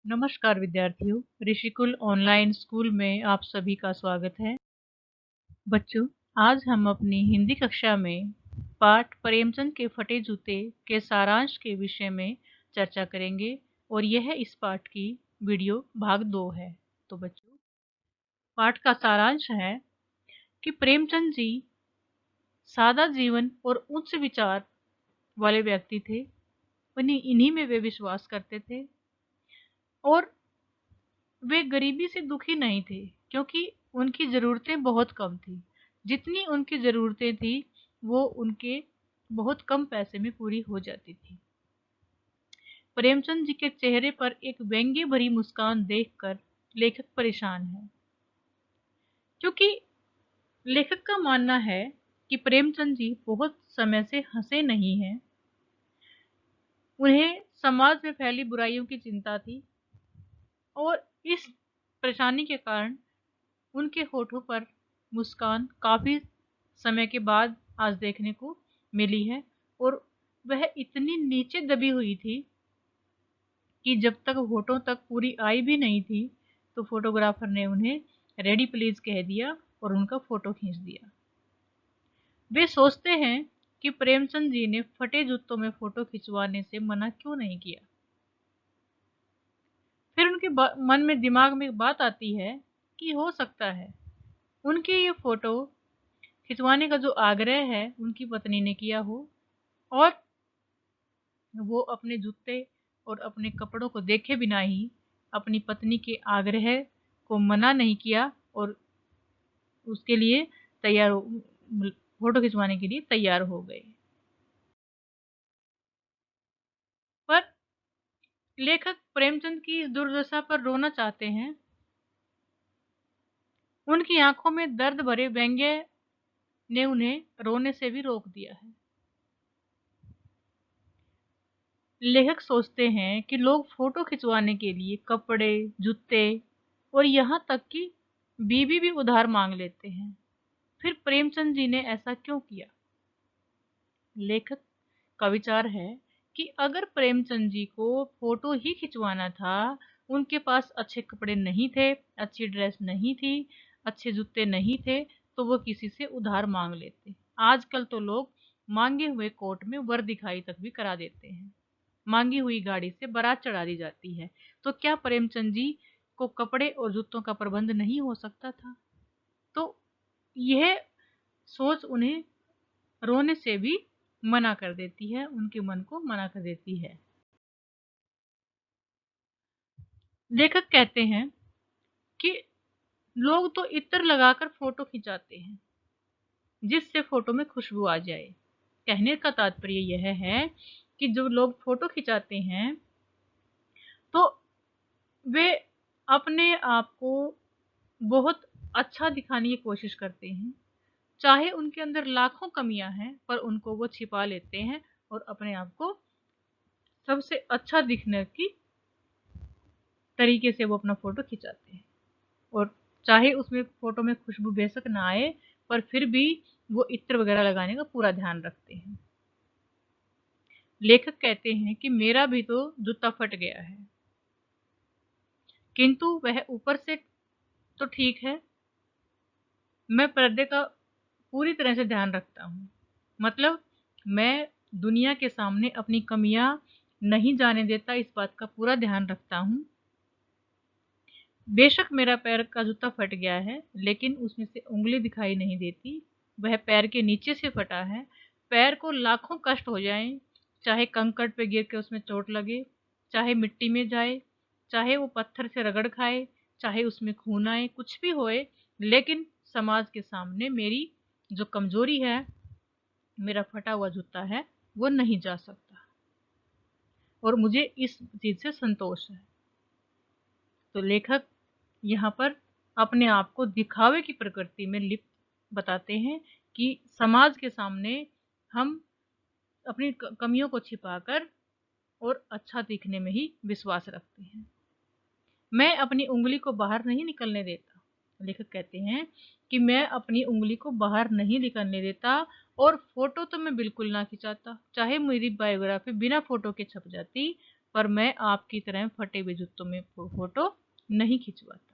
नमस्कार विद्यार्थियों, Rishikul online school में आप सभी का स्वागत है। बच्चों, आज हम अपनी हिंदी कक्षा में पाठ प्रेमचंद के फटे जूते के सारांश के विषय में चर्चा करेंगे और यह इस पाठ की वीडियो भाग 2 है। तो बच्चों, पाठ का सारांश है कि प्रेमचंद जी सादा जीवन और उच्च विचार वाले व्यक्ति थे। इन्हीं में वे विश्वास करते थे और वे गरीबी से दुखी नहीं थे, क्योंकि उनकी ज़रूरतें बहुत कम थी। जितनी उनकी ज़रूरतें थी वो उनके बहुत कम पैसे में पूरी हो जाती थी। प्रेमचंद जी के चेहरे पर एक व्यंग्य भरी मुस्कान देखकर लेखक परेशान है, क्योंकि लेखक का मानना है कि प्रेमचंद जी बहुत समय से हंसे नहीं हैं। उन्हें समाज में फैली बुराइयों की चिंता थी और इस परेशानी के कारण उनके होठों पर मुस्कान काफ़ी समय के बाद आज देखने को मिली है और वह इतनी नीचे दबी हुई थी कि जब तक होठों तक पूरी आई भी नहीं थी तो फोटोग्राफर ने उन्हें रेडी प्लीज कह दिया और उनका फोटो खींच दिया। वे सोचते हैं कि प्रेमचंद जी ने फटे जूतों में फोटो खिंचवाने से मना क्यों नहीं किया। फिर उनके मन में दिमाग में एक बात आती है कि हो सकता है उनके ये फोटो खिंचवाने का जो आग्रह है उनकी पत्नी ने किया हो और वो अपने जूते और अपने कपड़ों को देखे बिना ही अपनी पत्नी के आग्रह को मना नहीं किया और उसके लिए तैयार हो, फोटो खिंचवाने के लिए तैयार हो गए। पर लेखक प्रेमचंद की इस दुर्दशा पर रोना चाहते हैं। उनकी आंखों में दर्द भरे व्यंग्य ने उन्हें रोने से भी रोक दिया है। लेखक सोचते हैं कि लोग फोटो खिंचवाने के लिए कपड़े, जूते और यहाँ तक कि बीवी भी उधार मांग लेते हैं। फिर प्रेमचंद जी ने ऐसा क्यों किया? लेखक का विचार है कि अगर प्रेमचंद जी को फोटो ही खिंचवाना था, उनके पास अच्छे कपड़े नहीं थे, अच्छी ड्रेस नहीं थी, अच्छे जूते नहीं थे, तो वो किसी से उधार मांग लेते। आजकल तो लोग मांगे हुए कोट में वर दिखाई तक भी करा देते हैं। मांगी हुई गाड़ी से बारात चढ़ा दी जाती है। तो क्या प्रेमचंद जी को कपड़े और जूतों का प्रबंध नहीं हो सकता था? तो यह सोच उन्हें रोने से भी मना कर देती है, उनके मन को मना कर देती है। लेखक कहते हैं कि लोग तो इत्र लगाकर फोटो खिंचाते हैं जिससे फोटो में खुशबू आ जाए। कहने का तात्पर्य यह है कि जो लोग फोटो खिंचाते हैं तो वे अपने आप को बहुत अच्छा दिखाने की कोशिश करते हैं। चाहे उनके अंदर लाखों कमियां हैं, पर उनको वो छिपा लेते हैं और अपने आप को सबसे अच्छा दिखने की तरीके से वो अपना फोटो खिंचाते हैं। और चाहे उसमें फोटो में खुशबू बेशक ना आए, पर फिर भी वो इत्र वगैरह लगाने का पूरा ध्यान रखते हैं। लेखक कहते हैं कि मेरा भी तो जूता फट गया है, किंतु वह ऊपर से तो ठीक है। मैं पर्दे का पूरी तरह से ध्यान रखता हूँ। मतलब मैं दुनिया के सामने अपनी कमियां नहीं जाने देता, इस बात का पूरा ध्यान रखता हूँ। बेशक मेरा पैर का जूता फट गया है, लेकिन उसमें से उंगली दिखाई नहीं देती। वह पैर के नीचे से फटा है। पैर को लाखों कष्ट हो जाएं, चाहे कंकड़ पे गिर के उसमें चोट लगे, चाहे मिट्टी में जाए, चाहे वो पत्थर से रगड़ खाए, चाहे उसमें खून आए, कुछ भी होए, लेकिन समाज के सामने मेरी जो कमजोरी है, मेरा फटा हुआ जूता है, वो नहीं जा सकता और मुझे इस चीज से संतोष है। तो लेखक यहाँ पर अपने आप को दिखावे की प्रकृति में लिप्त बताते हैं कि समाज के सामने हम अपनी कमियों को छिपाकर और अच्छा दिखने में ही विश्वास रखते हैं। मैं अपनी उंगली को बाहर नहीं निकलने देता। लेखक कहते हैं कि मैं अपनी उंगली को बाहर नहीं निकलने देता और फोटो तो मैं बिल्कुल ना खिंचाता। चाहे मेरी बायोग्राफी बिना फोटो के छप जाती, पर मैं आपकी तरह फटे हुए जूतों में फ़ोटो नहीं खिंचवाती।